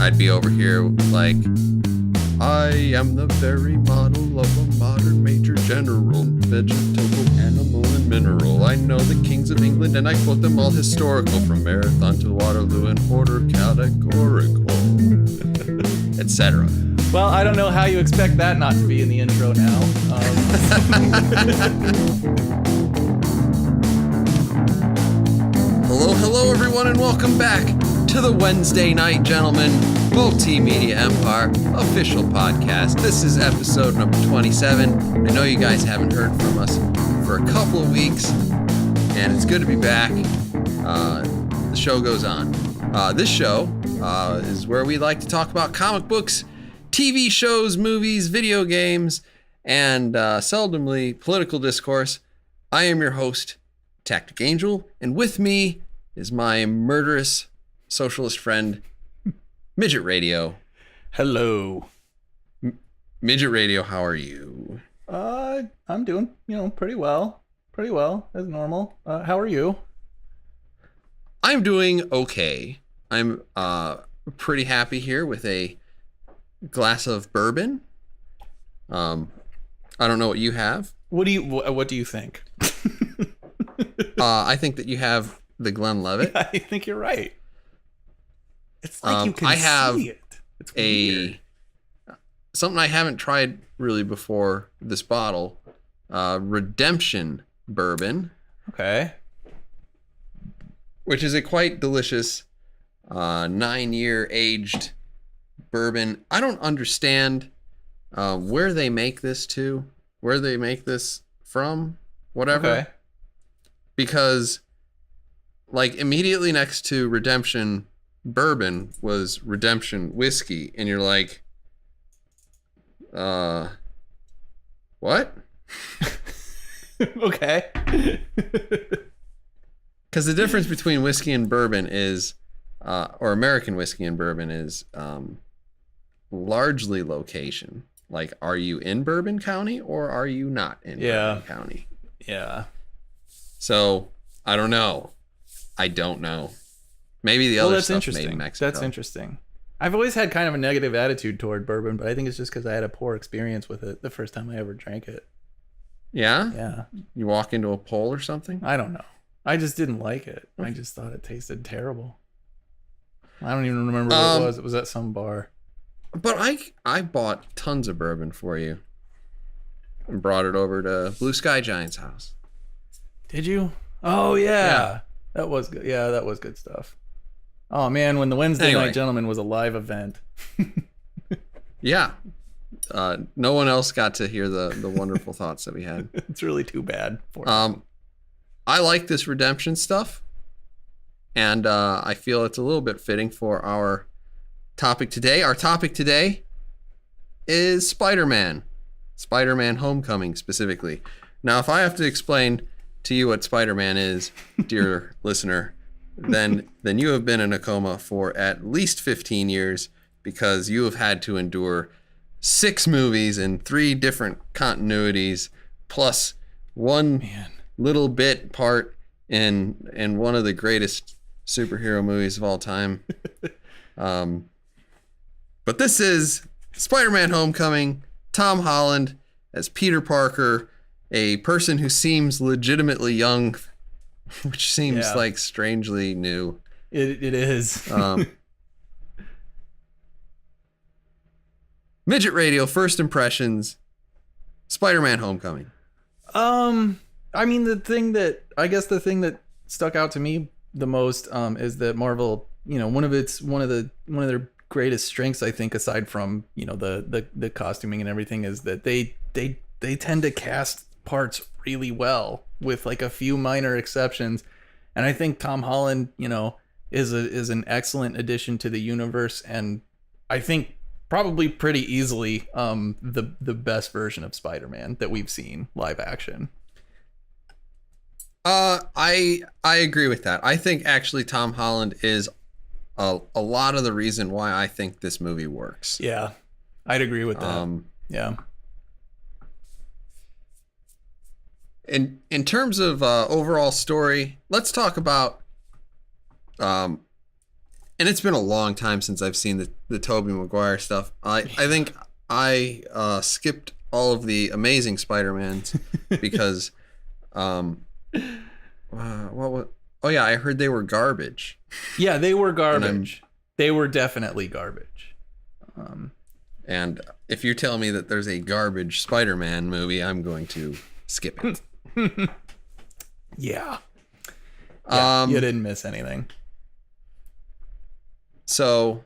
I'd be over here like, I am the very model of a modern major general, vegetable, animal, and mineral. I know the kings of England, and I quote them all historical, from Marathon to Waterloo in order categorical, etc. Well, I don't know how you expect that not to be in the intro now. Hello, everyone, and welcome back to the Wednesday Night Gentlemen Multimedia Empire official podcast. This is episode number 27. I know you guys haven't heard from us for a couple of weeks, and it's good to be back. The show goes on. This show is where we like to talk about comic books, TV shows, movies, video games, and seldomly political discourse. I am your host, Tactic Angel, and with me is my murderous socialist friend, Midget Radio. Hello. Midget Radio, how are you? I'm doing, pretty well as normal. How are you? I'm doing okay. I'm pretty happy here with a glass of bourbon. I don't know what you have. What do you think? I think that you have the Glenlivet. I think you're right. It's like you can I have see it. It's weird. Something I haven't tried really before this bottle. Redemption bourbon. Okay. Which is a quite delicious 9-year aged bourbon. I don't understand where they make this from, whatever. Okay. Because like immediately next to Redemption bourbon was Redemption whiskey, and you're like, what? Okay. Because the difference between whiskey and bourbon is, or American whiskey and bourbon is, largely location. Like, are you in Bourbon County or are you not in Bourbon County? Yeah. So I don't know. Maybe the other stuff made in Mexico. That's interesting. I've always had kind of a negative attitude toward bourbon, but I think it's just because I had a poor experience with it the first time I ever drank it. Yeah? Yeah. You walk into a pole or something? I don't know. I just didn't like it. I just thought it tasted terrible. I don't even remember what it was. It was at some bar. But I bought tons of bourbon for you and brought it over to Blue Sky Giant's house. Did you? Oh, yeah. That was good. Yeah, that was good stuff. Oh, man, when the Wednesday Night Gentleman was a live event. Yeah. No one else got to hear the wonderful thoughts that we had. It's really too bad for I like this redemption stuff, and I feel it's a little bit fitting for our topic today. Our topic today is Spider-Man Homecoming specifically. Now, if I have to explain to you what Spider-Man is, dear listener, then you have been in a coma for at least 15 years because you have had to endure 6 movies in 3 different continuities, plus one little bit part in one of the greatest superhero movies of all time. But this is Spider-Man Homecoming, Tom Holland as Peter Parker, a person who seems legitimately young, which seems like strangely new. It is. Midget Radio, first impressions, Spider-Man Homecoming. I mean, the thing that stuck out to me the most is that Marvel, one of their greatest strengths, I think, aside from the costuming and everything, is that they tend to cast parts really well with like a few minor exceptions, and I think Tom Holland is an excellent addition to the universe, and I think probably pretty easily the best version of Spider-Man that we've seen live action. I agree with that. I think actually Tom Holland is a lot of the reason why I think this movie works. Yeah, I'd agree with that. Yeah. In terms of overall story, let's talk about and it's been a long time since I've seen the Tobey Maguire stuff. I think I skipped all of the Amazing Spider-Mans because what was, oh yeah, I heard they were garbage. Yeah, they were garbage. They were definitely garbage. And if you tell me that there's a garbage Spider-Man movie, I'm going to skip it. Yeah. You didn't miss anything. So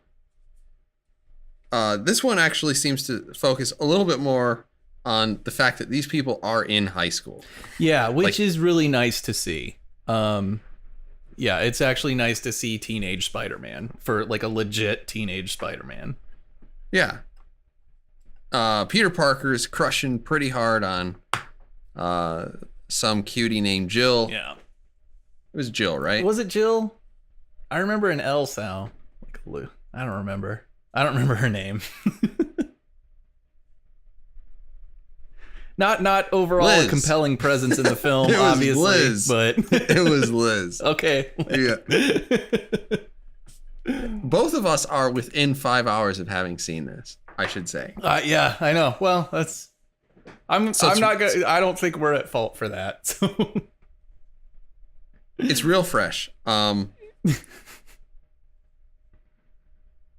this one actually seems to focus a little bit more on the fact that these people are in high school. Yeah, which is really nice to see. Yeah, it's actually nice to see teenage Spider-Man for like a legit teenage Spider-Man. Yeah. Peter Parker's crushing pretty hard on some cutie named Jill. Yeah. It was Jill, right? Was it Jill? I remember an L sound. Like I don't remember. I don't remember her name. Not overall Liz. a compelling presence in the film, It was obviously, Liz. but It was Liz. Okay. Yeah. Both of us are within 5 hours of having seen this, I should say. Yeah, I know. Well, that's. I'm not gonna. I don't think we're at fault for that. So. It's real fresh.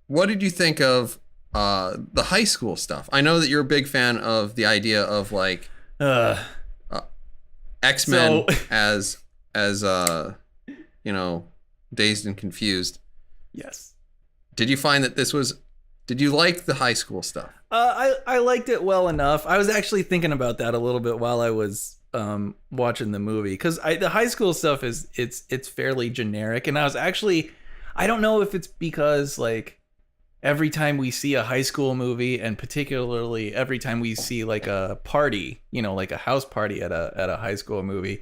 What did you think of the high school stuff? I know that you're a big fan of the idea of like X-Men as you know, Dazed and Confused. Yes. Did you find that did you like the high school stuff? I liked it well enough. I was actually thinking about that a little bit while I was watching the movie, because the high school stuff it's fairly generic, and I don't know if it's because like every time we see a high school movie, and particularly every time we see like a party, you know, like a house party at a high school movie,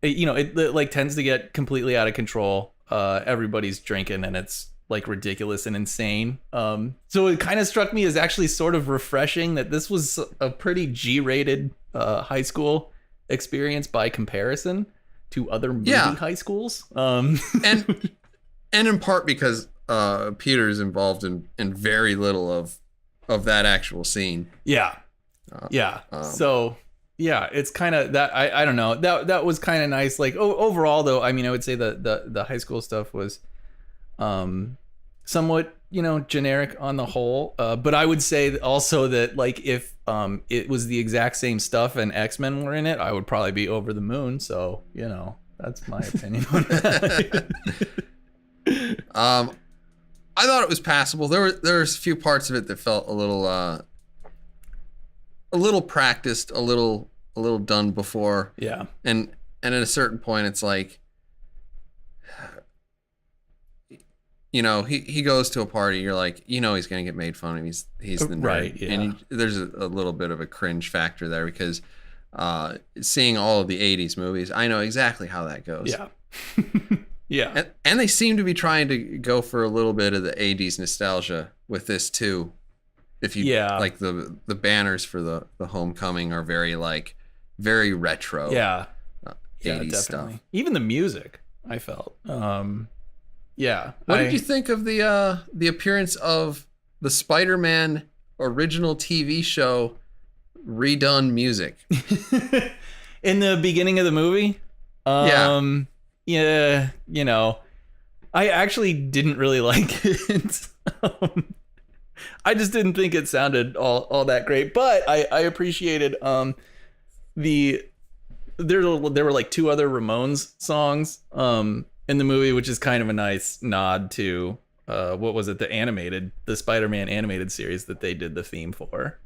it like tends to get completely out of control. Everybody's drinking and it's like ridiculous and insane. So it kind of struck me as actually sort of refreshing that this was a pretty G-rated high school experience by comparison to other movie high schools. And in part because Peter's involved in very little of that actual scene. Yeah. So yeah, it's kind of that. I don't know. That was kind of nice. Like overall, though, I mean, I would say the high school stuff was somewhat, generic on the whole. But I would say also that like if it was the exact same stuff and X-Men were in it, I would probably be over the moon. So that's my opinion on that. I thought it was passable. There was a few parts of it that felt a little practiced, a little done before. Yeah. And at a certain point, it's like, he goes to a party. You're like, he's gonna get made fun of. He's the nerd. Right. Yeah. And there's a little bit of a cringe factor there because seeing all of the '80s movies, I know exactly how that goes. Yeah. Yeah. And they seem to be trying to go for a little bit of the 80s nostalgia with this too. If you like the banners for the Homecoming are very retro. Yeah. 80s stuff. Even the music, I felt. Yeah. What did you think of the appearance of the Spider-Man original TV show redone music? In the beginning of the movie? Yeah, I actually didn't really like it. I just didn't think it sounded all that great, but I appreciated there were like two other Ramones songs in the movie, which is kind of a nice nod to what was it, the Spider-Man animated series that they did the theme for.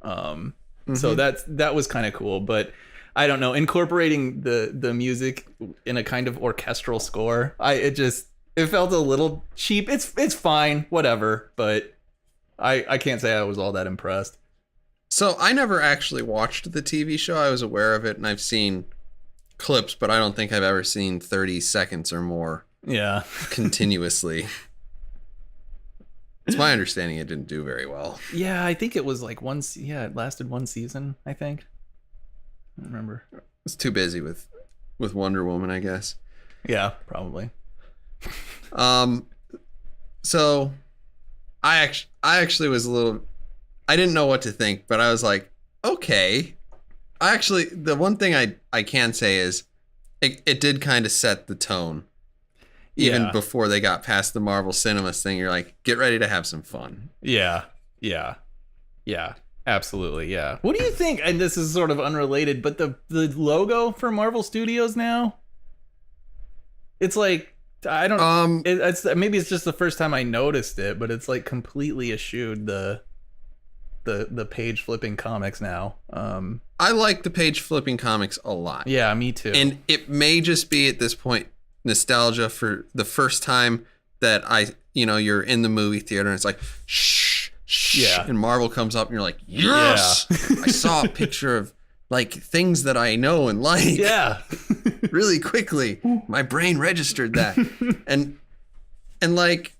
So that was kind of cool, but I don't know, incorporating the music in a kind of orchestral score, it felt a little cheap. It's fine, whatever, but I can't say I was all that impressed. So I never actually watched the TV show. I was aware of it and I've seen clips, but I don't think I've ever seen 30 seconds or more. Yeah. Continuously. It's my understanding it didn't do very well. Yeah, I think it was like it lasted one season, I think. I don't remember. I was too busy with Wonder Woman, I guess. Yeah, probably. So I actually was a little, I didn't know what to think, but I was like, okay. The one thing I can say is it did kind of set the tone. Even before they got past the Marvel Cinemas thing, you're like, get ready to have some fun. Yeah. Absolutely, yeah. What do you think? And this is sort of unrelated, but the logo for Marvel Studios now, it's like, I don't. It's maybe it's just the first time I noticed it, but it's like completely eschewed the page flipping comics now. I like the page flipping comics a lot. Yeah, me too. And it may just be at this point nostalgia for the first time that you're in the movie theater and it's like shh, yeah, and Marvel comes up and you're like, yes, yeah. I saw a picture of like things that I know and like. Yeah. Really quickly. My brain registered that. and like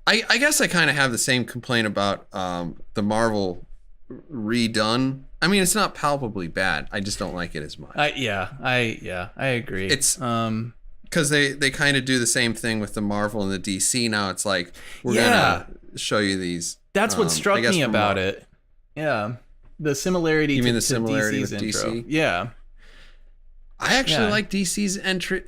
I guess I kind of have the same complaint about the Marvel redone. I mean, it's not palpably bad. I just don't like it as much. I agree. It's because they kind of do the same thing with the Marvel and the DC now. It's like we're gonna show you these. That's what struck me about it. Yeah. The similarity. You mean the to similarity DC's with intro. DC? Yeah. I actually like DC's entry,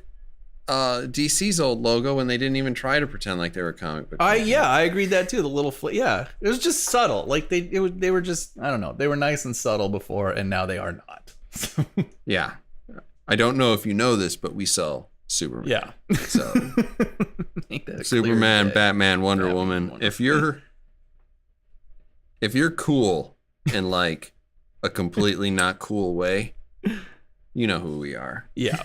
DC's old logo when they didn't even try to pretend like they were a comic book. I agreed that too. The little it was just subtle. Like they were just, I don't know. They were nice and subtle before, and now they are not. Yeah, I don't know if you know this, but we sell Superman. Yeah. So Superman, Batman, Wonder Woman. If you're cool in like a completely not cool way, you know who we are. Yeah.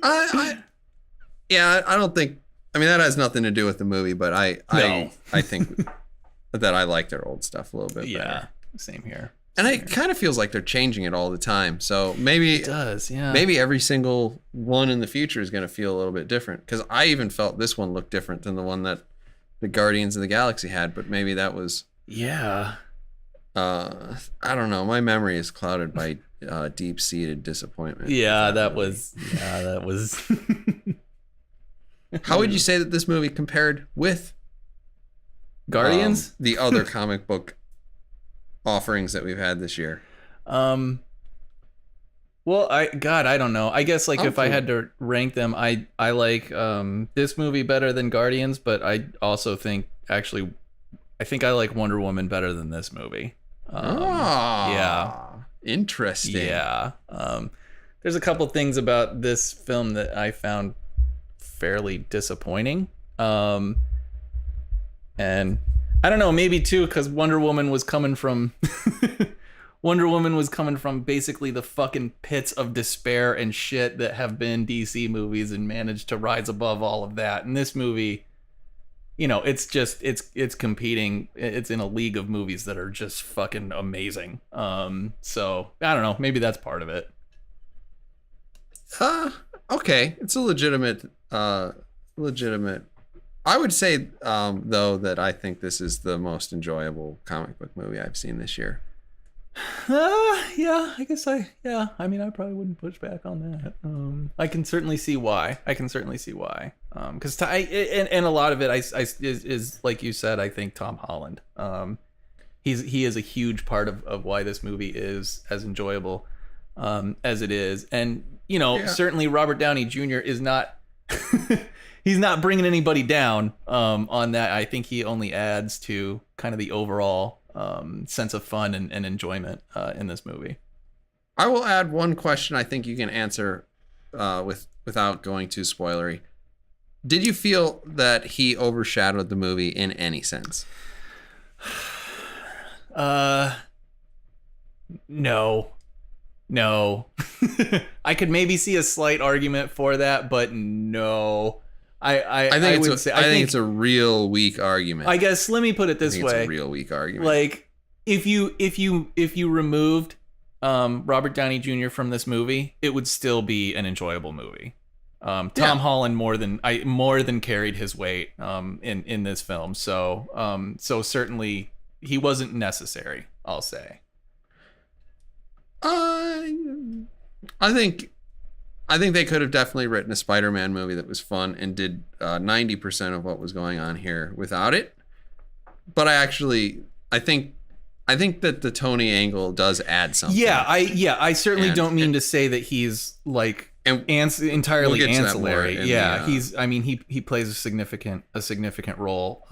I don't think. I mean, that has nothing to do with the movie, but I think that I like their old stuff a little bit better. Yeah, same here. And it kind of feels like they're changing it all the time. So maybe it does. Yeah. Maybe every single one in the future is going to feel a little bit different. Because I even felt this one looked different than the one that the Guardians of the Galaxy had. But maybe that was. Yeah. I don't know. My memory is clouded by deep-seated disappointment. Yeah, that was. How would you say that this movie compared with Guardians? The other comic book offerings that we've had this year? Well, I don't know. I guess if I had to rank them, I like this movie better than Guardians, but I also think I think I like Wonder Woman better than this movie. Yeah. Interesting. Yeah. There's a couple things about this film that I found fairly disappointing. And I don't know, maybe too, because Wonder Woman was coming from basically the fucking pits of despair and shit that have been DC movies and managed to rise above all of that. And this movie, it's just it's competing. It's in a league of movies that are just fucking amazing. So I don't know. Maybe that's part of it. Okay, it's a legitimate. I would say though that I think this is the most enjoyable comic book movie I've seen this year. Yeah, I guess I mean, I probably wouldn't push back on that. I can certainly see why. Because and a lot of it is like you said, I think Tom Holland. He is a huge part of why this movie is as enjoyable as it is. And certainly Robert Downey Jr. is not he's not bringing anybody down on that. I think he only adds to kind of the overall sense of fun and enjoyment in this movie. I will add one question I think you can answer without going too spoilery. Did you feel that he overshadowed the movie in any sense? No. I could maybe see a slight argument for that, but no. I think it's a real weak argument. I guess let me put it this way. It's a real weak argument. Like if you removed Robert Downey Jr. from this movie, it would still be an enjoyable movie. Tom Holland more than carried his weight in this film. So certainly he wasn't necessary, I'll say. I think I think they could have definitely written a Spider-Man movie that was fun and did 90% of what was going on here without it. But I think that the Tony angle does add something. I certainly don't mean to say that he's like entirely we'll ancillary. He plays a significant role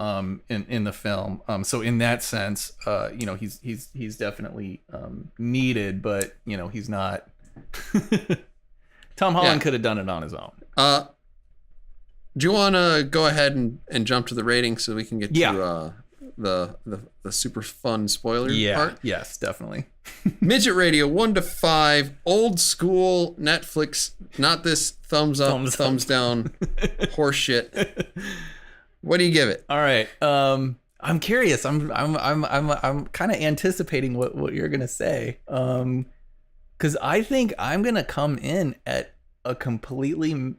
in the film. So in that sense, he's definitely needed, but he's not. Tom Holland could have done it on his own. Do you want to go ahead and jump to the rating so we can get to the super fun spoiler part? Yes, definitely. Midget Radio 1 to 5, old school Netflix, not this thumbs up, thumbs down horse shit. What do you give it? All right. I'm curious. I'm kind of anticipating what you're gonna say. Because I think I'm gonna come in at a completely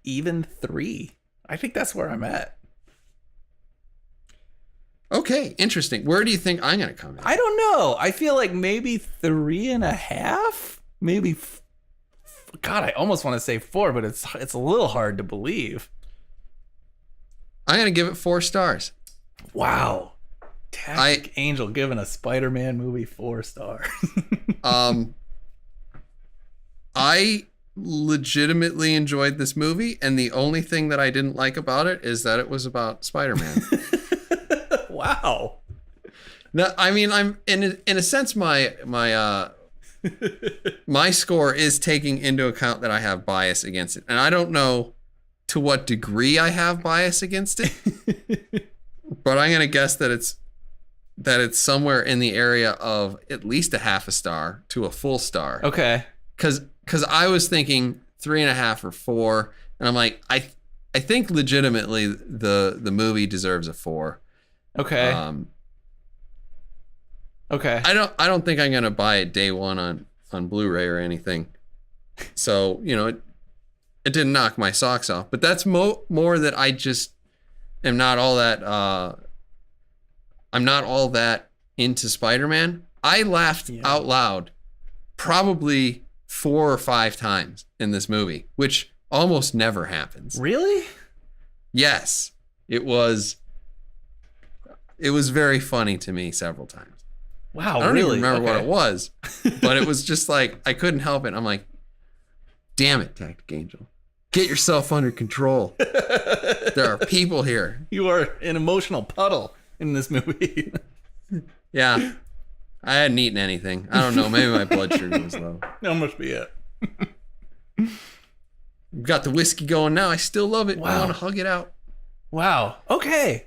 even 3. I think that's where I'm at. Okay, interesting. Where do you think I'm gonna come in? I don't know. I feel like maybe 3.5. Maybe. God, I almost want to say 4, but it's a little hard to believe. I'm gonna give it 4 stars. Wow. Tactic Angel giving a Spider-Man movie 4 stars. I legitimately enjoyed this movie, and the only thing that I didn't like about it is that it was about Spider-Man. Wow. No, I mean, I'm in a sense my score is taking into account that I have bias against it, and I don't know to what degree I have bias against it, but I'm gonna guess that it's somewhere in the area of at least a half a star to a full star. Okay. Because I was thinking 3.5 or 4, and I'm like, I think legitimately the movie deserves a 4. Okay. Okay. I don't think I'm gonna buy it day one on Blu-ray or anything. So it didn't knock my socks off, but that's more that I just am not all that. I'm not all that into Spider-Man. I laughed out loud probably 4 or 5 times in this movie, which almost never happens. Really? Yes, it was very funny to me several times. Wow, I don't really? even remember what it was, but it was just like, I couldn't help it. I'm like, damn it, Tactic Angel. Get yourself under control. There are people here. You are an emotional puddle in this movie. Yeah. I hadn't eaten anything. I don't know. Maybe my blood sugar was low. That must be it. Got the whiskey going now. I still love it. Wow. I want to hug it out. Wow. Okay.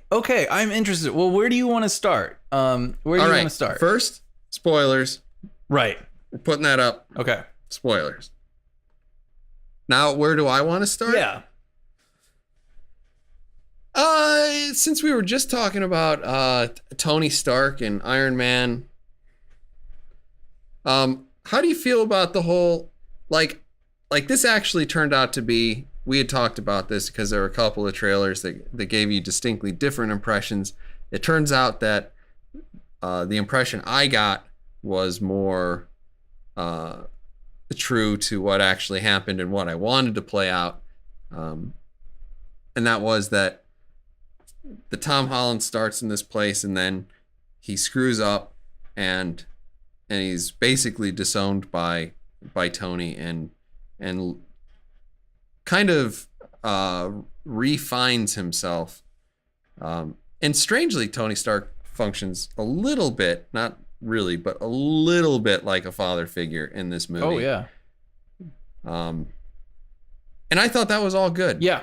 I'm interested. Well, where do you want to start? Where do you want to start? First, spoilers. Right. We're putting that up. Okay. Spoilers. Now, where do I want to start? Yeah. Since we were just talking about Tony Stark and Iron Man, how do you feel about the whole like this actually turned out to be, we had talked about this because there were a couple of trailers that gave you distinctly different impressions. It turns out that the impression I got was more true to what actually happened and what I wanted to play out. And that was that the Tom Holland starts in this place and then he screws up and he's basically disowned by Tony and kind of refines himself. And strangely, Tony Stark functions a little bit, not really, but a little bit like a father figure in this movie. Oh, yeah. And I thought that was all good. Yeah.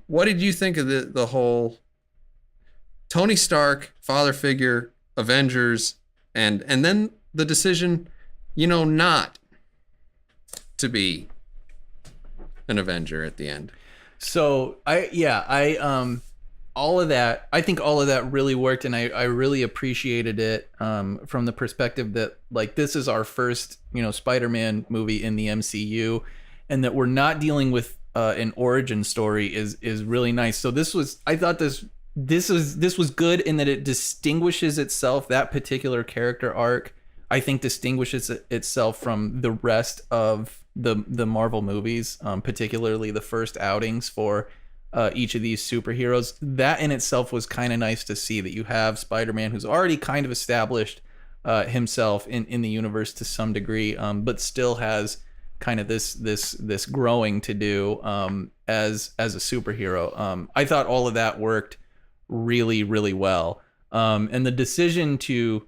What did you think of the whole Tony Stark, father figure, Avengers, and then the decision, not to be an Avenger at the end? So all of that, I think all of that really worked, and I really appreciated it from the perspective that like this is our first Spider-Man movie in the MCU, and that we're not dealing with an origin story is really nice. So I thought this was good in that it distinguishes itself, that particular character arc I think distinguishes itself from the rest of the Marvel movies, particularly the first outings for each of these superheroes. That in itself was kind of nice to see, that you have Spider-Man, who's already kind of established himself in the universe to some degree, but still has kind of this growing to do as a superhero. I thought all of that worked really, really well. And the decision to,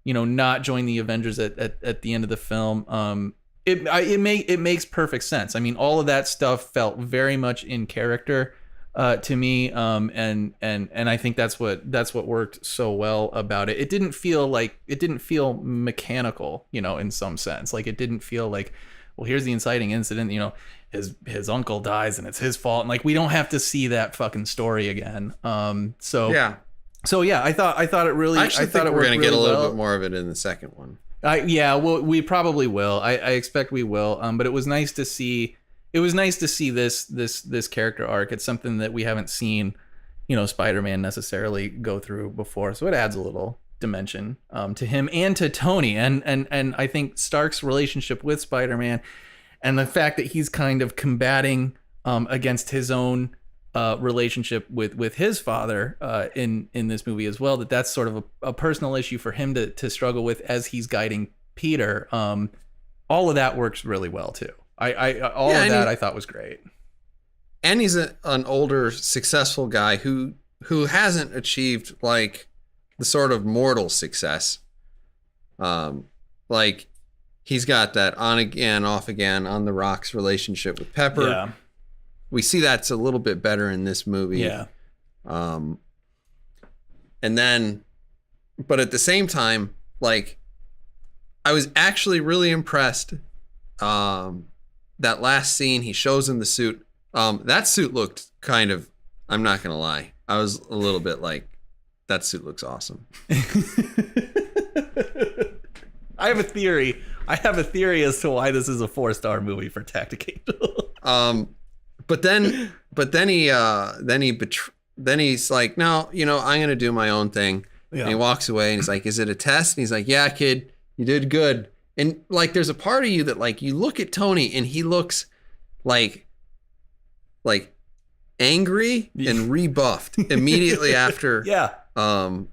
not join the Avengers at the end of the film, it makes perfect sense. I mean, all of that stuff felt very much in character to me, and I think that's what worked so well about it. It didn't feel mechanical, in some sense. Like, it didn't feel like, well, here's the inciting incident, his uncle dies and it's his fault, and like, we don't have to see that fucking story again. So yeah, I thought it really. I actually think we're gonna get a little bit more of it in the second one. Well, we probably will. I expect we will. But it was nice to see. It was nice to see this character arc. It's something that we haven't seen, Spider-Man necessarily go through before. So it adds a little dimension to him and to Tony, and I think Stark's relationship with Spider-Man, and the fact that he's kind of combating against his own relationship with his father in this movie as well. That's sort of a personal issue for him to struggle with as he's guiding Peter. All of that works really well too. I thought was great. And he's an older, successful guy who hasn't achieved like the sort of mortal success. Like, he's got that on again, off again, on the rocks relationship with Pepper. Yeah. We see that's a little bit better in this movie. Yeah. And then, but at the same time, like, I was actually really impressed. That last scene, he shows him the suit. That suit looked kind of, I'm not going to lie, I was a little bit like, that suit looks awesome. I have a theory as to why this is a 4-star movie for Tactic Angel. But then he's like, no, I'm going to do my own thing. Yeah. And he walks away and he's like, is it a test? And he's like, yeah, kid, you did good. And like, there's a part of you that, like, you look at Tony and he looks like angry and rebuffed immediately after Tom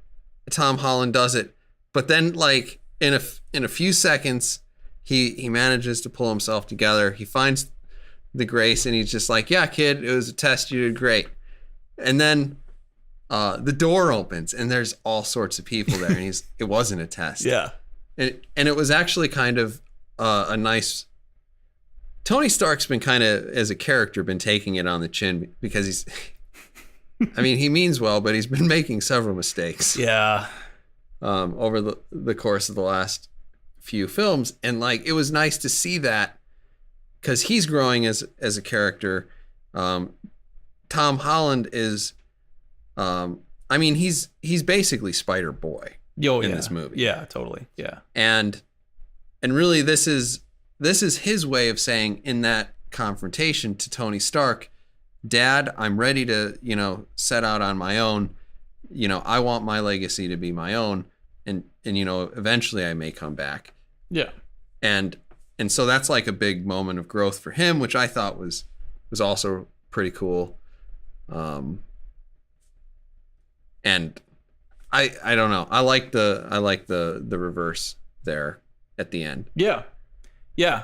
Holland does it. But then, like, in a few seconds, he manages to pull himself together. He finds the grace and he's just like, yeah, kid, it was a test, you did great. And then the door opens and there's all sorts of people there, and it wasn't a test. Yeah. And it was actually kind of a nice. Tony Stark's been kind of, as a character, been taking it on the chin because he means well, but he's been making several mistakes. Yeah. Over the course of the last few films. And like, it was nice to see that because he's growing as a character. Tom Holland is, he's basically Spider-Boy in this movie. Yeah, totally. Yeah. And really, this is his way of saying in that confrontation to Tony Stark, Dad, I'm ready to, set out on my own. I want my legacy to be my own, and eventually I may come back. Yeah. And so that's like a big moment of growth for him, which I thought was also pretty cool. And I don't know. I like the reverse there at the end. Yeah. Yeah.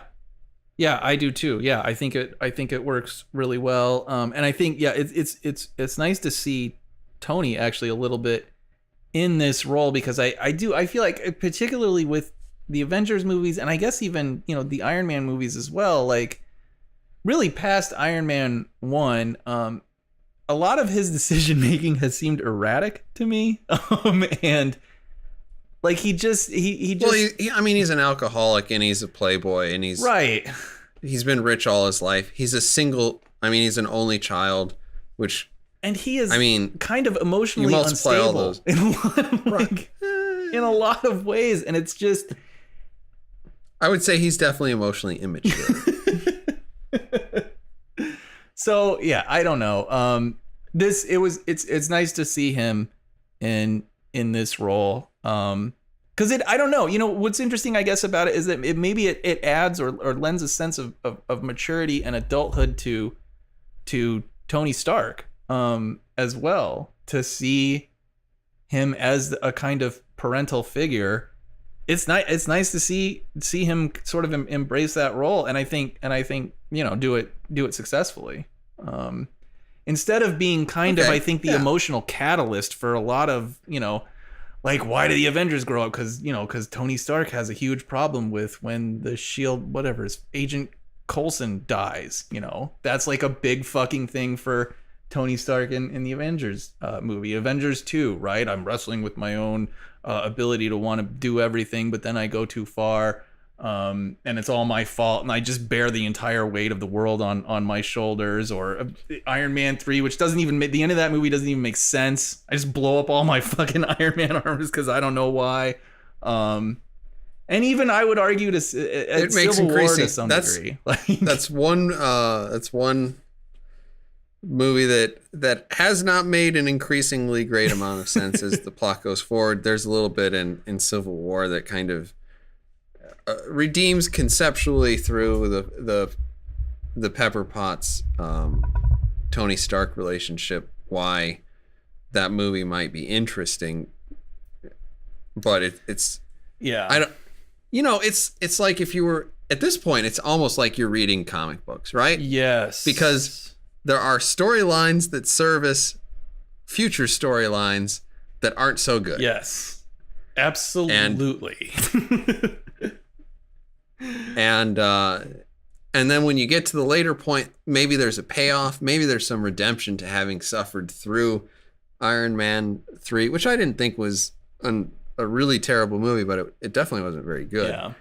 Yeah, I do too. Yeah, I think it works really well. And I think, yeah, it's nice to see Tony actually a little bit in this role, because I feel like, particularly with the Avengers movies, and I guess even, the Iron Man movies as well, like, really past Iron Man 1, a lot of his decision making has seemed erratic to me. And like, he just well, he's an alcoholic and he's a playboy and he's right. He's been rich all his life. He's he's an only child, and he is kind of emotionally unstable in a lot of ways, and it's just, I would say he's definitely emotionally immature. So yeah, I don't know. It's nice to see him in this role. Because I don't know. What's interesting, I guess, about it is that it adds or lends a sense of maturity and adulthood to Tony Stark, as well, to see him as a kind of parental figure. It's nice to see him sort of embrace that role, and I think do it successfully. Instead of being kind of, I think, the emotional catalyst for a lot of, like, why do the Avengers grow up? Because Tony Stark has a huge problem with when the Shield, whatever, his Agent Coulson dies. That's like a big fucking thing for Tony Stark in the Avengers movie. Avengers 2, right? I'm wrestling with my own ability to want to do everything, but then I go too far, and it's all my fault, and I just bear the entire weight of the world on my shoulders. Or Iron Man 3, which doesn't even make, the end of that movie doesn't even make sense. I just blow up all my fucking Iron Man armors because I don't know why. And even I would argue it makes Civil War to some degree. That's one movie that has not made an increasingly great amount of sense as the plot goes forward. There's a little bit in Civil War that kind of redeems conceptually through the Pepper Potts Tony Stark relationship why that movie might be interesting, but it's I don't, it's like, if you were at this point, it's almost like you're reading comic books, right? Yes, because there are storylines that service future storylines that aren't so good. Yes, absolutely. And then when you get to the later point, maybe there's a payoff, maybe there's some redemption to having suffered through Iron Man 3, which I didn't think was a really terrible movie, but it definitely wasn't very good. Yeah.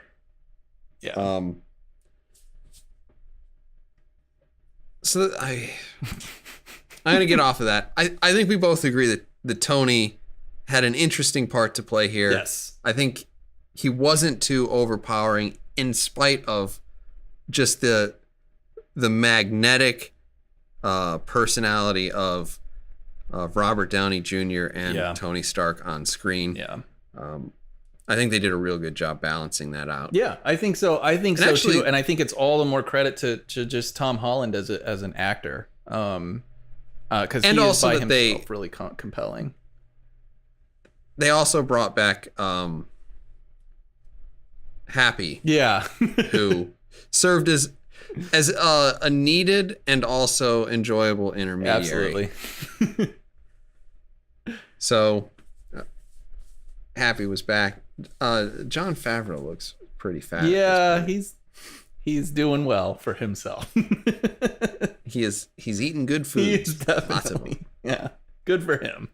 So I'm gonna get off of that. I think we both agree that Tony had an interesting part to play here. Yes. I think he wasn't too overpowering, in spite of just the magnetic personality of Robert Downey Jr. and Tony Stark on screen. Yeah. I think they did a real good job balancing that out. Yeah, I think so. Too, and I think it's all the more credit to just Tom Holland as an actor, because he is by himself really compelling. They also brought back Happy, who served as a needed and also enjoyable intermediary. Absolutely. So Happy was back. Jon Favreau looks pretty fat. Yeah, he's doing well for himself. He's eating good food. He is definitely. Yeah, good for him.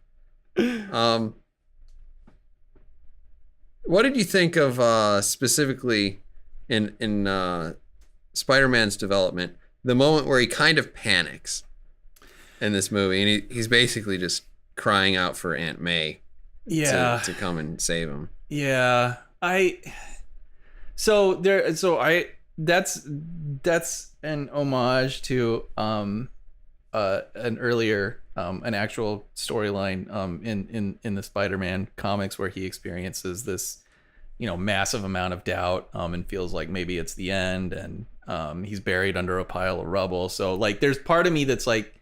What did you think of specifically in Spider-Man's development, the moment where he kind of panics in this movie, and he's basically just crying out for Aunt May to come and save him? Yeah, that's an homage to an earlier an actual storyline in the Spider-Man comics, where he experiences this massive amount of doubt and feels like maybe it's the end, and he's buried under a pile of rubble. So like there's part of me that's like,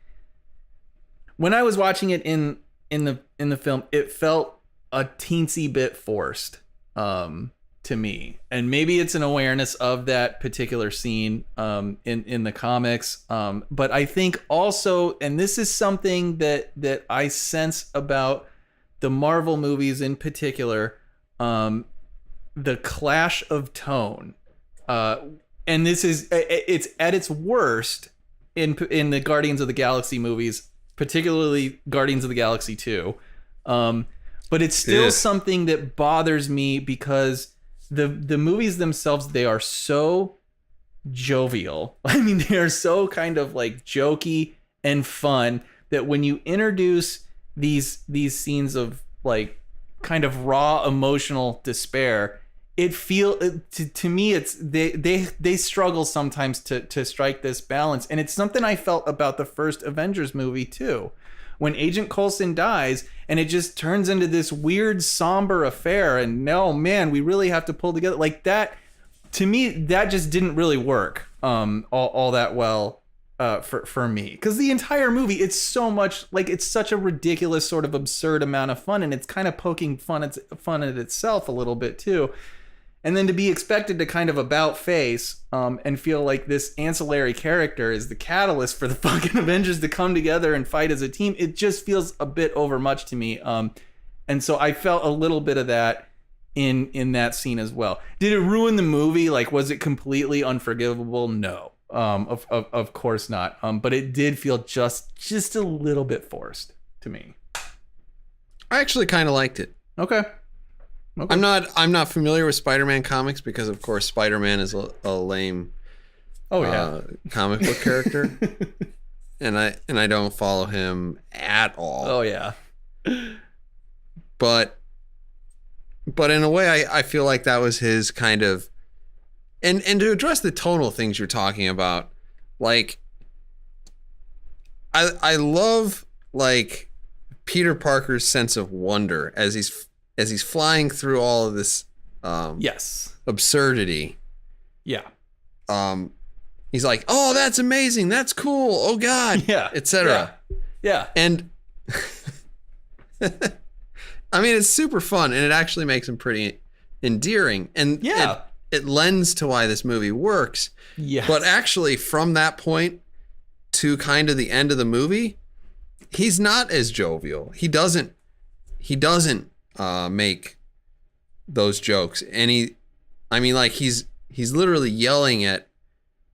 when I was watching it in the film, it felt a teensy bit forced to me, and maybe it's an awareness of that particular scene in the comics, but I think also, and this is something that I sense about the Marvel movies in particular, the clash of tone, and it's at its worst in the Guardians of the Galaxy movies, particularly Guardians of the Galaxy 2. But it's still something that bothers me, because the movies themselves, they are so jovial. I mean, they are so kind of like jokey and fun, that when you introduce these scenes of like kind of raw emotional despair, to me it's they struggle sometimes to strike this balance, and it's something I felt about the first Avengers movie too, when Agent Coulson dies and it just turns into this weird somber affair, and no man, we really have to pull together like that. To me, that just didn't really work all that well for me, because the entire movie, it's so much like, it's such a ridiculous sort of absurd amount of fun, and it's kind of poking fun at itself a little bit too. And then to be expected to kind of about face and feel like this ancillary character is the catalyst for the fucking Avengers to come together and fight as a team, it just feels a bit overmuch to me. And so I felt a little bit of that in that scene as well. Did it ruin the movie? Like, was it completely unforgivable? No, of course not. But it did feel just a little bit forced to me. I actually kind of liked it. Okay. I'm not familiar with Spider-Man comics because, of course, Spider-Man is a lame comic book character, and I don't follow him at all. Oh yeah. But in a way, I feel like that was his kind of, and to address the tonal things you're talking about, like I love like Peter Parker's sense of wonder as he's flying through all of this yes, absurdity. Yeah. He's like, "Oh, that's amazing. That's cool. Oh God." Yeah. Etc. Yeah. And I mean, it's super fun, and it actually makes him pretty endearing. And it lends to why this movie works. Yeah. But actually, from that point to kind of the end of the movie, he's not as jovial. He doesn't make those jokes. And he's literally yelling at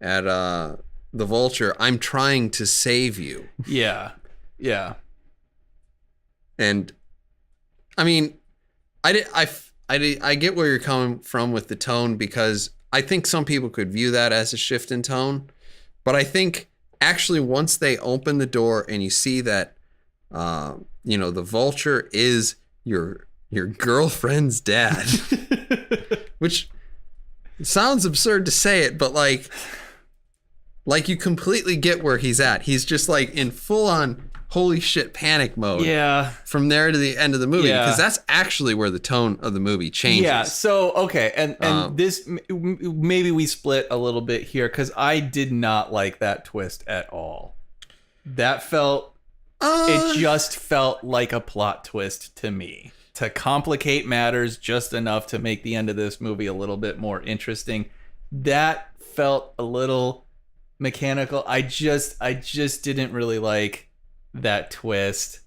the Vulture, "I'm trying to save you." Yeah. Yeah. And I mean, I get where you're coming from with the tone, because I think some people could view that as a shift in tone. But I think actually once they open the door and you see that, the Vulture is your girlfriend's dad, which sounds absurd to say it, but like you completely get where he's at. He's just like in full on holy shit panic mode. Yeah. From there to the end of the movie, because that's actually where the tone of the movie changes. Yeah. So okay, and this maybe we split a little bit here, because I did not like that twist at all. That felt it just felt like a plot twist to me, to complicate matters just enough to make the end of this movie a little bit more interesting. That felt a little mechanical. I just didn't really like that twist.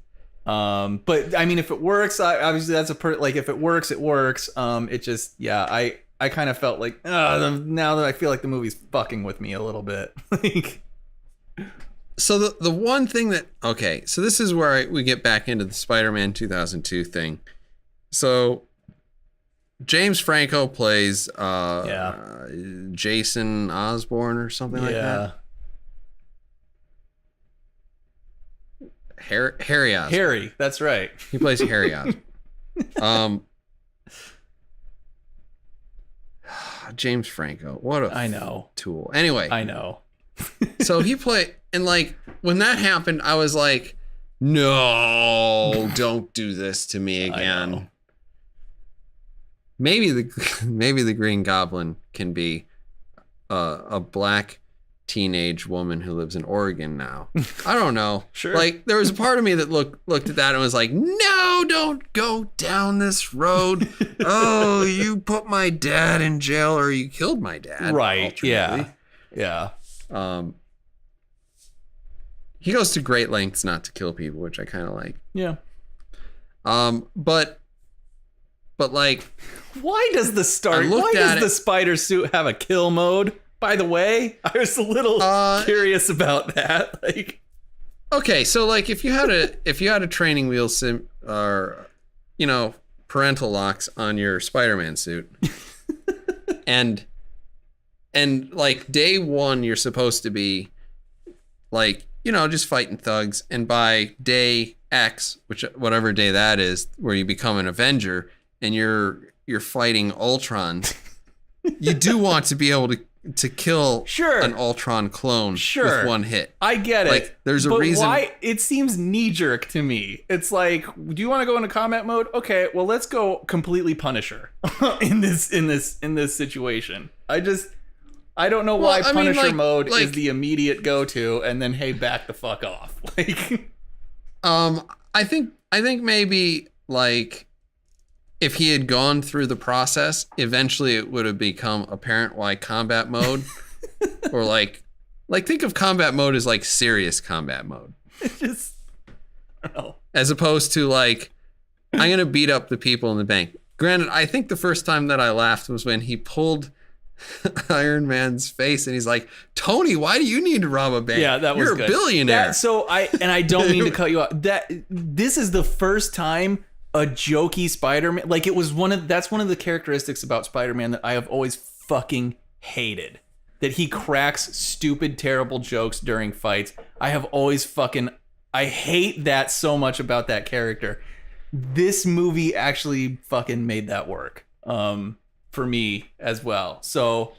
But I mean, if it works, obviously that's if it works, it works. It just, I kind of felt like, now that I feel like the movie's fucking with me a little bit. Like, so the one thing so this is where we get back into the Spider-Man 2002 thing. So James Franco plays Jason Osborne or something like that. Harry Osborn. Harry, that's right. He plays Harry Osborn. James Franco, what a tool. Anyway, I know. So he played, and like when that happened, I was like, no, don't do this to me again. Maybe the Green Goblin can be a black teenage woman who lives in Oregon now. I don't know. Sure. Like, there was a part of me that looked at that and was like, no, don't go down this road. Oh, you put my dad in jail, or you killed my dad. Right. Yeah. Yeah. He goes to great lengths not to kill people, which I kind of like. Yeah. But like, why does the spider suit have a kill mode? By the way, I was a little curious about that. Like, okay, so like if you had a training wheel sim or parental locks on your Spider-Man suit, and like day one you're supposed to be like just fighting thugs, and by day X, whatever day that is, where you become an Avenger and you're you're fighting Ultron, you do want to be able to kill an Ultron clone with one hit. I get it. Like, there's a reason. Why it seems knee-jerk to me. It's like, do you want to go into combat mode? Okay, well, let's go completely Punisher in this situation. I don't know why Punisher mode is the immediate go-to, and then hey, back the fuck off. Like, I think maybe like if he had gone through the process, eventually it would have become apparent why combat mode, or like think of combat mode as like serious combat mode. It just, I don't know. As opposed to like, I'm gonna beat up the people in the bank. Granted, I think the first time that I laughed was when he pulled Iron Man's face and he's like, Tony, why do you need to rob a bank? Yeah, that was You're a billionaire. I don't mean to cut you off. This is the first time a jokey Spider-Man, like that's one of the characteristics about Spider-Man that I have always fucking hated. That he cracks stupid, terrible jokes during fights. I hate that so much about that character. This movie actually fucking made that work. For me as well. So,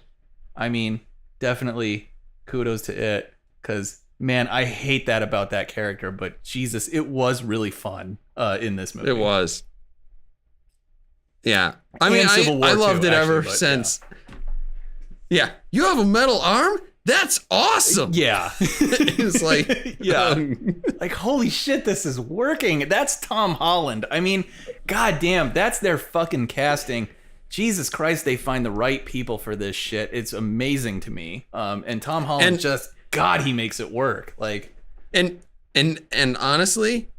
I mean, definitely kudos to it, because man, I hate that about that character, but Jesus, it was really fun in this movie. It was. Yeah. I mean, I loved it ever since. Yeah. You have a metal arm? That's awesome. Yeah. It's like, yeah. Like, holy shit, this is working. That's Tom Holland. I mean, goddamn, that's their fucking casting. Jesus Christ, they find the right people for this shit. It's amazing to me. And Tom Holland God, he makes it work. Like, and honestly,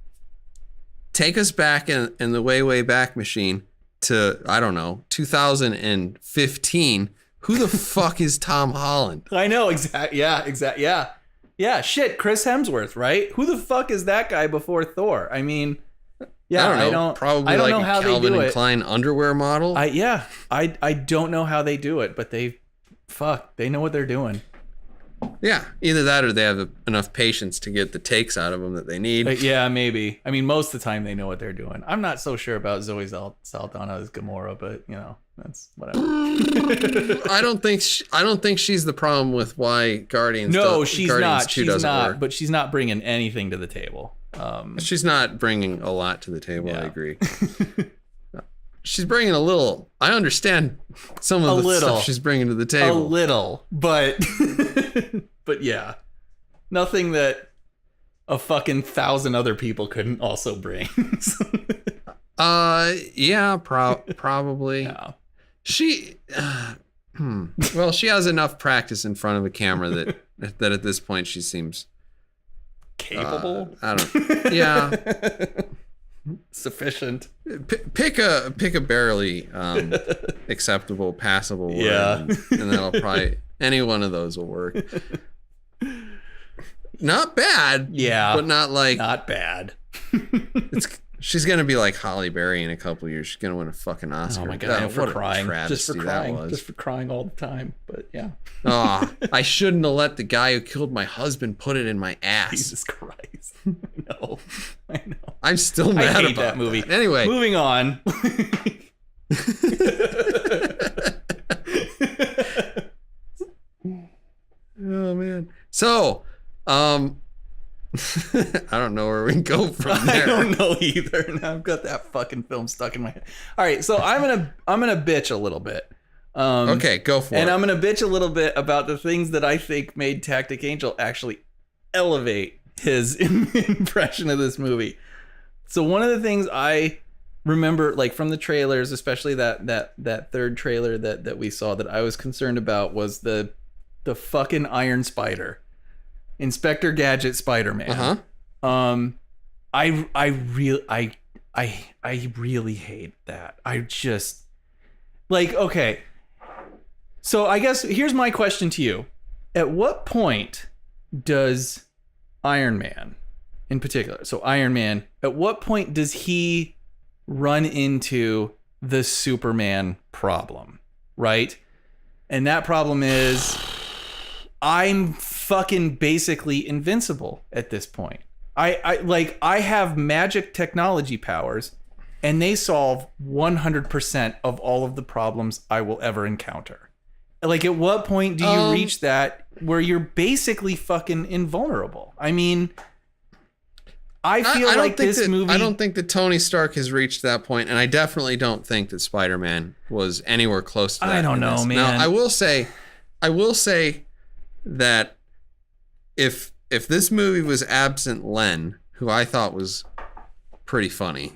take us back in the way back machine to, I don't know, 2015. Who the fuck is Tom Holland? I know, exactly. Yeah, shit, Chris Hemsworth, right? Who the fuck is that guy before Thor? I mean, yeah, I don't probably like know a how Calvin and Klein underwear model. I don't know how they do it, but they know what they're doing. Yeah, either that or they have enough patience to get the takes out of them that they need. Yeah, maybe. I mean, most of the time they know what they're doing. I'm not so sure about Zoe Saldana as Gamora, but you know, that's whatever. I don't think she's the problem with why Guardians. No, she's Guardians not. She's not. But she's not bringing anything to the table. She's not bringing a lot to the table. Yeah. I agree. She's bringing a little. I understand some of the stuff she's bringing to the table. A little, but but yeah, nothing that a fucking 1,000 other people couldn't also bring. Yeah, probably. Yeah. She, well, she has enough practice in front of a camera that at this point she seems capable. I don't. Yeah. Sufficient. Pick a barely acceptable, passable word, and that'll probably any one of those will work. Not bad, yeah, but not bad. She's gonna be like Halle Berry in a couple years. She's gonna win a fucking Oscar. Oh my god! What crying, a travesty that was. Just for crying all the time. But yeah. Oh, I shouldn't have let the guy who killed my husband put it in my ass. Jesus Christ! No, I know. I'm still mad about that movie. Anyway, moving on. Oh man. So, I don't know where we can go from there. I don't know either. Now I've got that fucking film stuck in my head. All right, so I'm gonna bitch a little bit. Okay, go for it. And I'm gonna bitch a little bit about the things that I think made Tactic Angel actually elevate his impression of this movie. So one of the things I remember, like from the trailers, especially that third trailer that we saw, that I was concerned about was the fucking Iron Spider, Inspector Gadget Spider-Man. I really hate that. I just like, okay. So I guess here's my question to you. At what point does Iron Man in particular, so Iron Man, at what point does he run into the Superman problem, right? And that problem is I'm fucking basically invincible at this point. I have magic technology powers, and they solve 100% of all of the problems I will ever encounter. Like, at what point do you reach that where you're basically fucking invulnerable? I mean, I feel like this movie... I don't think that Tony Stark has reached that point, and I definitely don't think that Spider-Man was anywhere close to that. I don't know, man. Now, I will say that if this movie was absent Len, who I thought was pretty funny...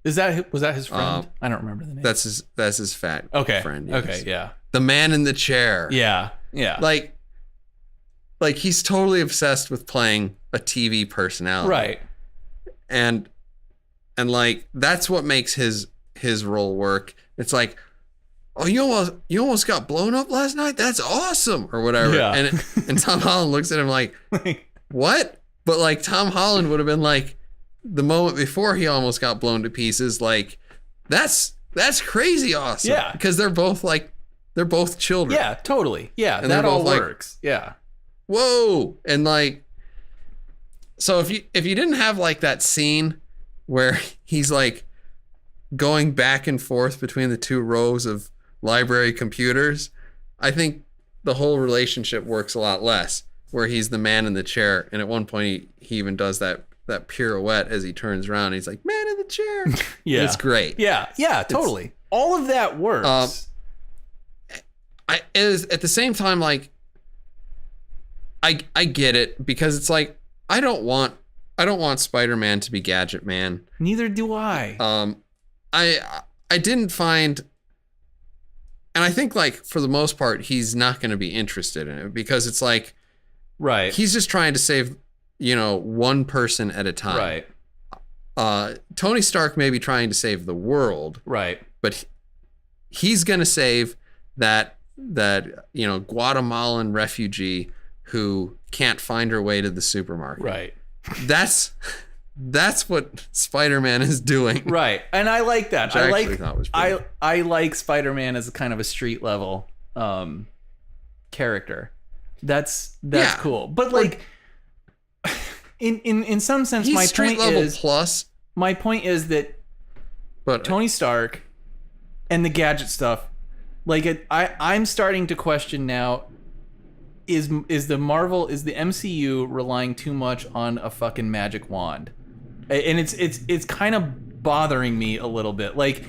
was that his friend? I don't remember the name. That's his fat friend. Yes. Okay, yeah. The man in the chair. Yeah. Like he's totally obsessed with playing a TV personality. Right. And like that's what makes his role work. It's like, oh, you almost got blown up last night? That's awesome, or whatever. Yeah. And Tom Holland looks at him like, what? But like Tom Holland would have been like, the moment before he almost got blown to pieces, like that's crazy awesome. Yeah. Because they're both children. Yeah, totally. Yeah, and that all like, works. Yeah. Whoa. And like, so if you didn't have like that scene where he's like going back and forth between the two rows of library computers, I think the whole relationship works a lot less, where he's the man in the chair. And at one point he even does that pirouette as he turns around. He's like, man in the chair. Yeah. It's great. Yeah, totally. All of that works. At the same time, like, I get it, because it's like, I don't want Spider-Man to be Gadget Man. Neither do I. I didn't find, and I think like for the most part he's not going to be interested in it, because it's like, right, he's just trying to save, one person at a time. Right. Tony Stark may be trying to save the world. Right. But he's going to save that Guatemalan refugee who can't find her way to the supermarket. Right. That's what Spider-Man is doing. Right. And I like that. I like Spider-Man as a kind of a street level character. That's cool. But like in some sense, he's my street point level is plus. My point is that Tony Stark and the gadget stuff, like I'm starting to question now, is the MCU relying too much on a fucking magic wand? And it's kind of bothering me a little bit. Like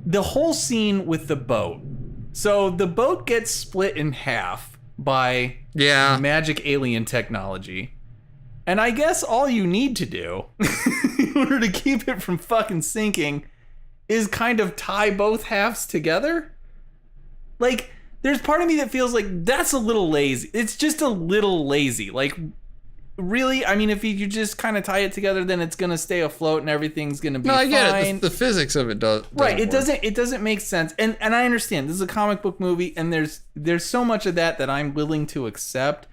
the whole scene with the boat. So the boat gets split in half by magic alien technology. And I guess all you need to do in order to keep it from fucking sinking is kind of tie both halves together. Like, there's part of me that feels like that's a little lazy. It's just a little lazy. Like, really? I mean, if you just kind of tie it together, then it's going to stay afloat and everything's going to be fine. No, I get it. The physics of it does. Right. It doesn't make sense. And I understand. This is a comic book movie, and there's so much of that I'm willing to accept.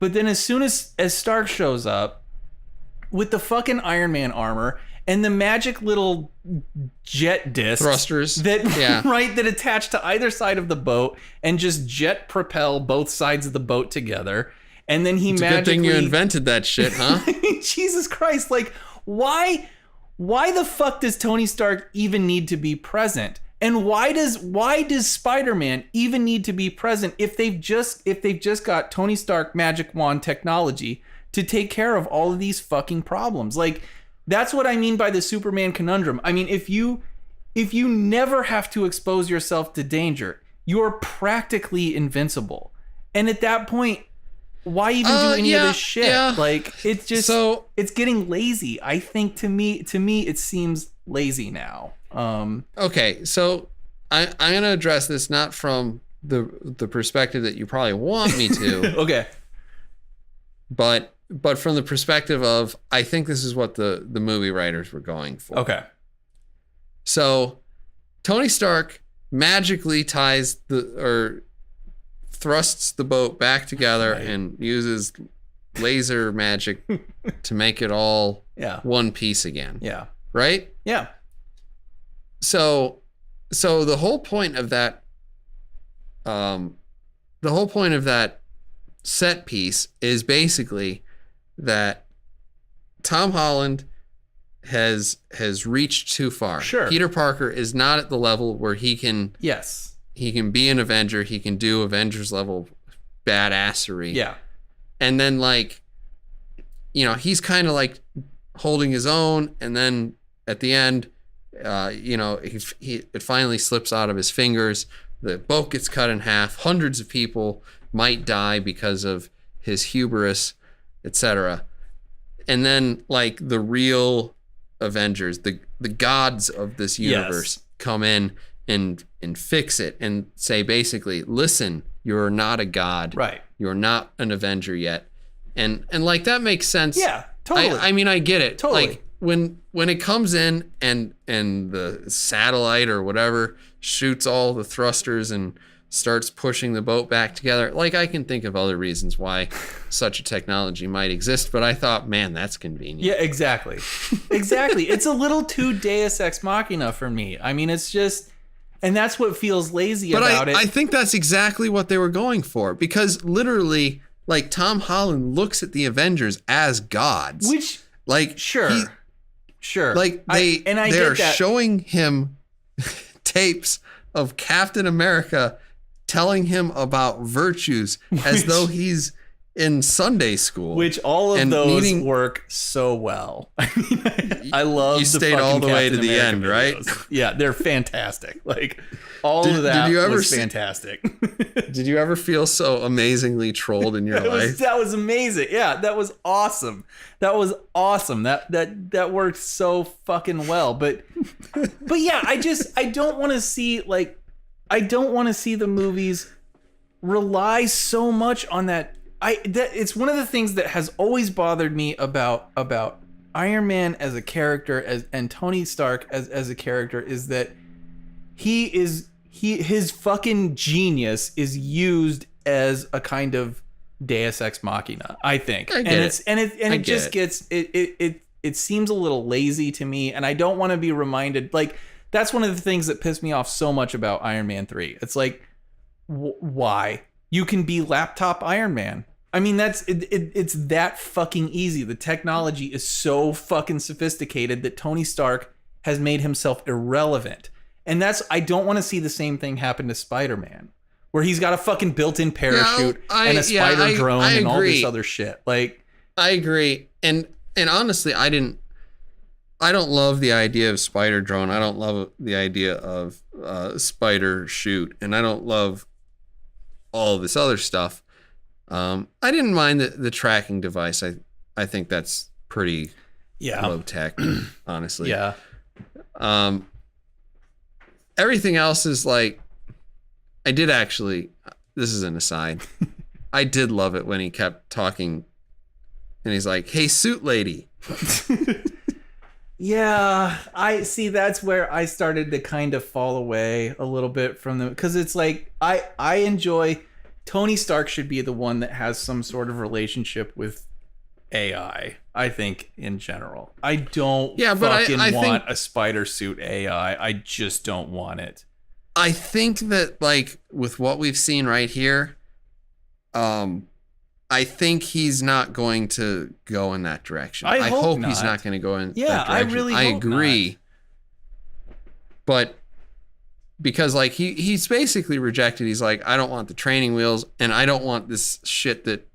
But then as soon as Stark shows up with the fucking Iron Man armor and the magic little jet discs thrusters that attach to either side of the boat and just jet propel both sides of the boat together, and then it's magically... a good thing you invented that shit, huh? Jesus Christ, like why the fuck does Tony Stark even need to be present? And why does Spider-Man even need to be present if they've just got Tony Stark magic wand technology to take care of all of these fucking problems? Like, that's what I mean by the Superman conundrum. I mean, if you never have to expose yourself to danger, you're practically invincible. And at that point, why even do any of this shit? Yeah. Like, it's just it's getting lazy. I think to me it seems lazy now. Okay, so I'm gonna address this not from the perspective that you probably want me to. Okay. But from the perspective of, I think this is what the movie writers were going for. Okay. So Tony Stark magically thrusts the boat back together and uses laser magic to make it all one piece again. Yeah. Right? Yeah. So the whole point of that set piece is basically that Tom Holland has reached too far. Sure. Peter Parker is not at the level where he can be an Avenger. He can do Avengers level badassery. Yeah. And then like, you know, he's kind of like holding his own, and then at the end, you know, it finally slips out of his fingers. The boat gets cut in half. Hundreds of people might die because of his hubris, etc. And then like the real Avengers, the gods of this universe come in and fix it and say basically, listen, you're not a god. Right. You're not an Avenger yet. And like that makes sense. Yeah, totally. I mean, I get it. Totally. Like when it comes in and the satellite or whatever shoots all the thrusters and starts pushing the boat back together, like I can think of other reasons why such a technology might exist, but I thought, man, that's convenient. Yeah, exactly. Exactly. It's a little too Deus Ex Machina for me. I mean, it's just, and that's what feels lazy about it. I think that's exactly what they were going for, because literally, like, Tom Holland looks at the Avengers as gods. Which, like, sure. Like they're showing him tapes of Captain America telling him about virtues as though he's in Sunday school. Which all of those work so well. I mean, I love you stayed all the way to the end, right? Yeah, they're fantastic. Like all of that was fantastic. Did you ever feel so amazingly trolled in your life? That was amazing. Yeah, that was awesome. That worked so fucking well. But yeah, I don't want to see the movies rely so much on that. It's one of the things that has always bothered me about Iron Man as a character and Tony Stark as a character is that his fucking genius is used as a kind of Deus Ex Machina, I think. It seems a little lazy to me, and I don't want to be reminded. Like, that's one of the things that pissed me off so much about Iron Man 3. It's like, why? You can be laptop Iron Man. I mean, it's that fucking easy. The technology is so fucking sophisticated that Tony Stark has made himself irrelevant. And I don't want to see the same thing happen to Spider-Man, where he's got a fucking built-in parachute and a spider drone and all this other shit. Like, I agree. And honestly, I don't love the idea of spider drone. I don't love the idea of spider shoot, and I don't love all of this other stuff. I didn't mind the tracking device. I think that's pretty low tech, honestly. Yeah. Everything else is like, I did actually, this is an aside, I did love it when he kept talking and he's like, hey, suit lady. Yeah, I see. That's where I started to kind of fall away a little bit from them, because it's like I enjoy Tony Stark should be the one that has some sort of relationship with AI. I think in general, I don't want a spider suit AI. I just don't want it. I think that, like, with what we've seen right here, I think he's not going to go in that direction. I hope he's not going to go in that direction. I really hope agree. Not. But because, like, he's basically rejected. He's like, I don't want the training wheels, and I don't want this shit that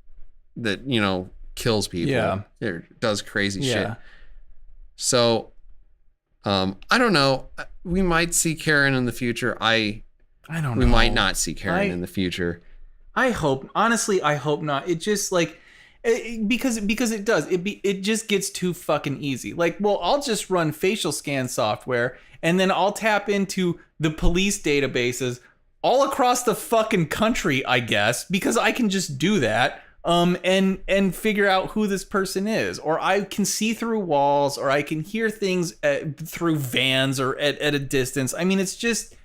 you know, kills people. Yeah. It does crazy shit. So, I don't know. We might see Karen in the future. I don't know. We might not see Karen in the future. I hope, honestly, I hope not. It just like, because it does. It just gets too fucking easy. Like, well, I'll just run facial scan software, and then I'll tap into the police databases all across the fucking country, I guess, because I can just do that. And figure out who this person is, or I can see through walls, or I can hear things through vans or at a distance. I mean, it's just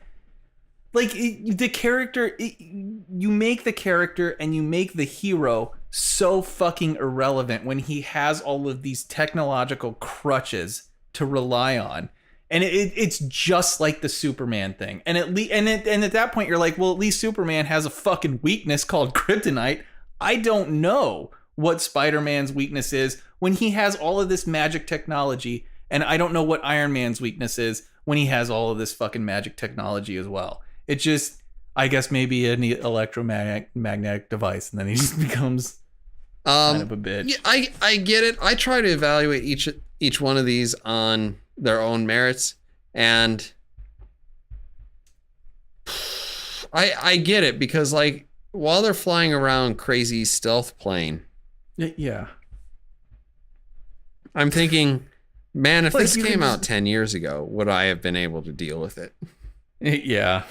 like the character. You make the character and you make the hero so fucking irrelevant when he has all of these technological crutches to rely on. And it's just like the Superman thing. And at that point, you're like, well, at least Superman has a fucking weakness called kryptonite. I don't know what Spider-Man's weakness is when he has all of this magic technology And I don't know what Iron Man's weakness is when he has all of this fucking magic technology as well. It just, I guess maybe an electromagnetic device, and then he just becomes kind of a bitch. Yeah, I get it. I try to evaluate each one of these on their own merits, and I get it, because like while they're flying around crazy stealth plane, yeah, I'm thinking, man, if Like, this you came can out just- 10 years ago, would I have been able to deal with it? yeah.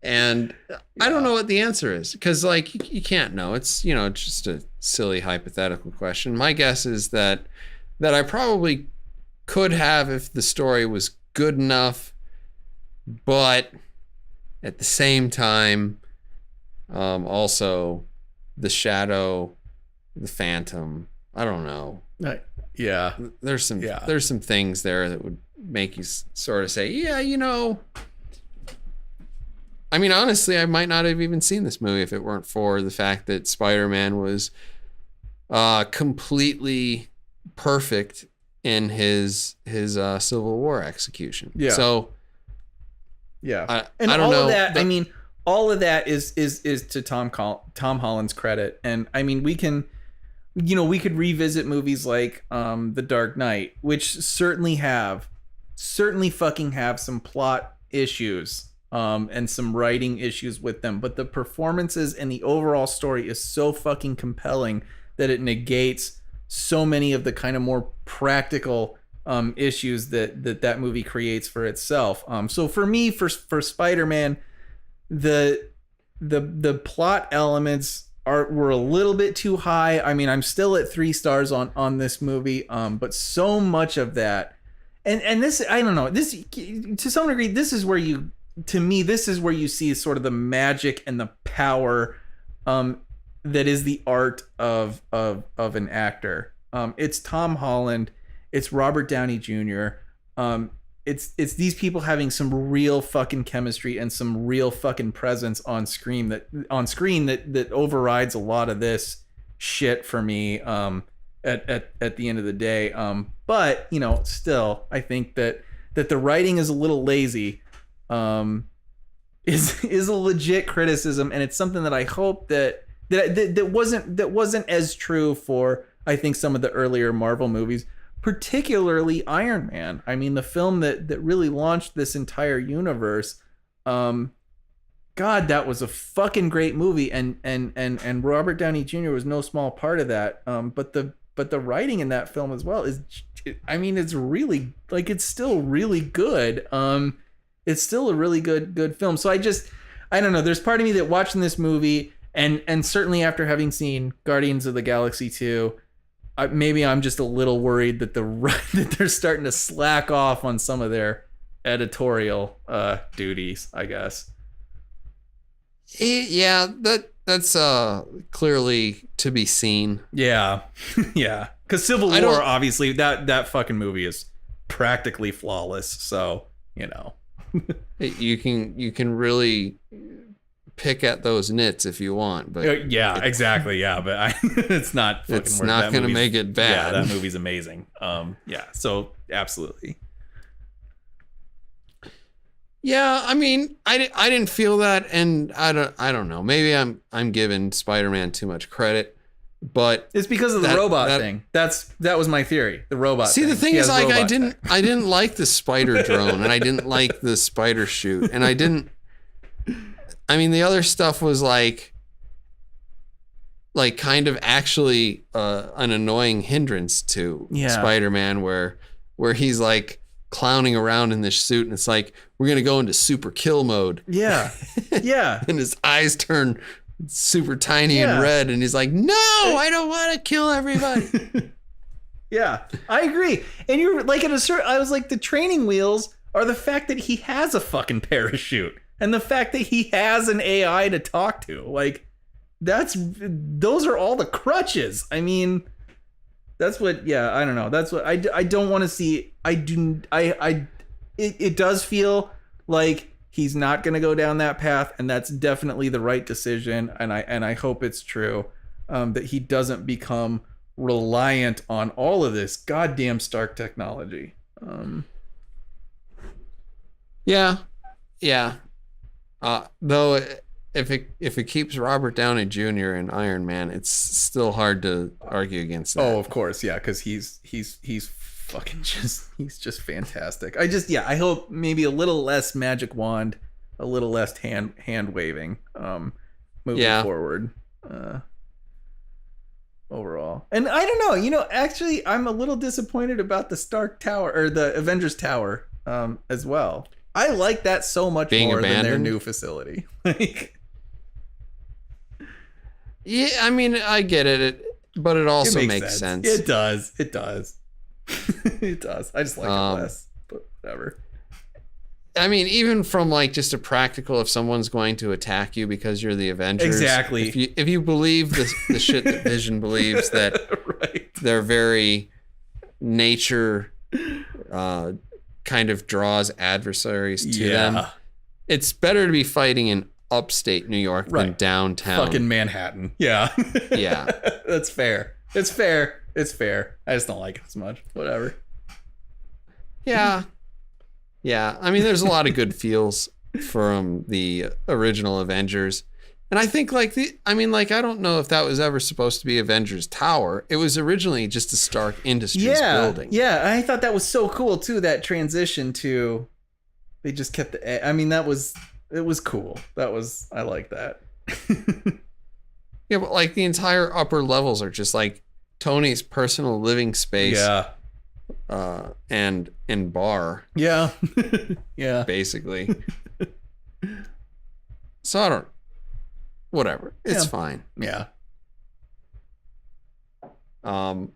And I don't know what the answer is, because like you can't know. It's, you know, just a silly hypothetical question. My guess is that I probably could have if the story was good enough, but at the same time, also the Shadow, the Phantom, I don't know. Yeah. There's some things there that would make you sort of say, yeah, you know. I mean, honestly, I might not have even seen this movie if it weren't for the fact that Spider-Man was completely perfect in his Civil War execution. Yeah. So yeah. I don't know. Of that, I mean, all of that is to Tom Holland's credit. And I mean, we can, you know, we could revisit movies like The Dark Knight, which certainly fucking have some plot issues and some writing issues with them, but the performances and the overall story is so fucking compelling that it negates so many of the kind of more practical issues that movie creates for itself. So for me, for Spider-Man, the plot elements were a little bit too high. I mean, I'm still at 3 stars on this movie, but so much of that, and this, I don't know, this to some degree, this is where you see sort of the magic and the power that is the art of an actor. It's Tom Holland, it's Robert Downey Jr. It's these people having some real fucking chemistry and some real fucking presence on screen that overrides a lot of this shit for me at the end of the day. But you know, still, I think that the writing is a little lazy. Is a legit criticism, and it's something that I hope that wasn't as true for, I think, some of the earlier Marvel movies, particularly Iron Man. I mean, the film that really launched this entire universe. God, that was a fucking great movie, and Robert Downey Jr. was no small part of that. But the writing in that film as well is, I mean, it's really, like, it's still really good. It's still a really good film. So I don't know. There's part of me that watching this movie, and certainly after having seen Guardians of the Galaxy 2, maybe I'm just a little worried that that they're starting to slack off on some of their editorial duties, I guess. Yeah, that's clearly to be seen. Yeah, yeah. Because Civil War, obviously, that fucking movie is practically flawless. So, you know. You can really pick at those nits if you want, but yeah, exactly, yeah, but it's not fucking it's not going to make it bad. Yeah, that movie's amazing. Yeah, so absolutely. Yeah, I mean, I didn't feel that, and I don't know. Maybe I'm giving Spider-Man too much credit, but it's because of the robot thing. That was my theory. The robot. See, thing. the thing is, like, I didn't like the spider drone, and I didn't like the spider shoot, and I mean, the other stuff was like kind of actually an annoying hindrance to Spider-Man, where he's like clowning around in this suit, and it's like, we're gonna go into super kill mode. Yeah, yeah. And his eyes turn super tiny and red, and he's like, no, I don't want to kill everybody. Yeah, I agree. And you're like, I was like, the training wheels are the fact that he has a fucking parachute, and the fact that he has an AI to talk to. Like, those are all the crutches. I mean, that's what, yeah, I don't know. That's what I don't want to see. It does feel like he's not going to go down that path, and that's definitely the right decision. And I hope it's true, that he doesn't become reliant on all of this goddamn Stark technology. Yeah. Though if it keeps Robert Downey Jr. in Iron Man, it's still hard to argue against that. Oh, of course, yeah, because he's fucking he's just fantastic. I hope maybe a little less magic wand, a little less hand waving, moving forward. Overall, and I don't know, actually, I'm a little disappointed about the Stark Tower or the Avengers Tower, as well. I like that so much Being more abandoned? than their new facility. Yeah, I mean, I get it, but it also makes sense. It does. It does. I just like it less, but whatever. I mean, even from like just a practical, if someone's going to attack you because you're the Avengers, exactly. If you believe the shit that Vision believes, that right. They're very nature, kind of draws adversaries to them. It's better to be fighting in upstate New York than downtown fucking Manhattan. Yeah. That's fair. It's fair. I just don't like it as much. Whatever. Yeah, I mean, there's a lot of good feels from the original Avengers. And I think I don't know if that was ever supposed to be Avengers Tower. It was originally just a Stark Industries building. Yeah, I thought that was so cool too, that transition to, they just kept it was cool. I like that. Yeah, but like the entire upper levels are just like Tony's personal living space. Yeah. And bar. Yeah. Yeah. Basically. So whatever. It's fine. Yeah. Do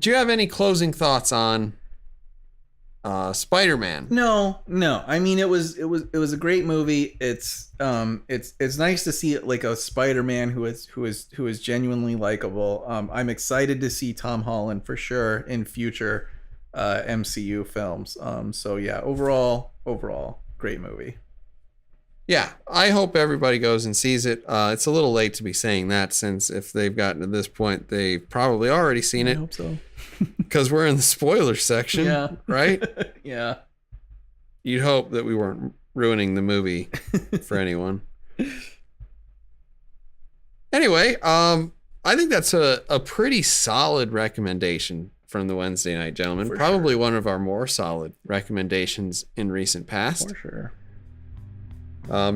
you have any closing thoughts on Spider-Man? No. I mean, it was a great movie. It's nice to see like a Spider-Man who is genuinely likable. I'm excited to see Tom Holland for sure in future MCU films. So yeah, overall, great movie. Yeah, I hope everybody goes and sees it. It's a little late to be saying that, since if they've gotten to this point, they've probably already seen it. I hope so. Because we're in the spoiler section, right? Yeah. You'd hope that we weren't ruining the movie for anyone. Anyway, I think that's a pretty solid recommendation from the Wednesday Night Gentleman. Probably one of our more solid recommendations in recent past. For sure.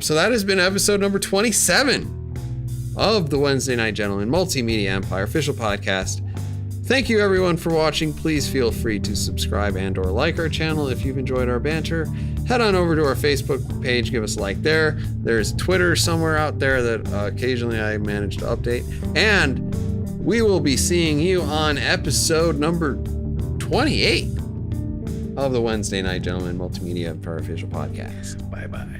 So that has been episode number 27 of the Wednesday Night Gentleman Multimedia Empire official podcast. Thank you everyone for watching. Please feel free to subscribe and or like our channel if you've enjoyed our banter. Head on over to our Facebook page, give us a like there. There's Twitter somewhere out there that occasionally I manage to update. And we will be seeing you on episode number 28 of the Wednesday Night Gentleman Multimedia Empire official podcast. Bye-bye.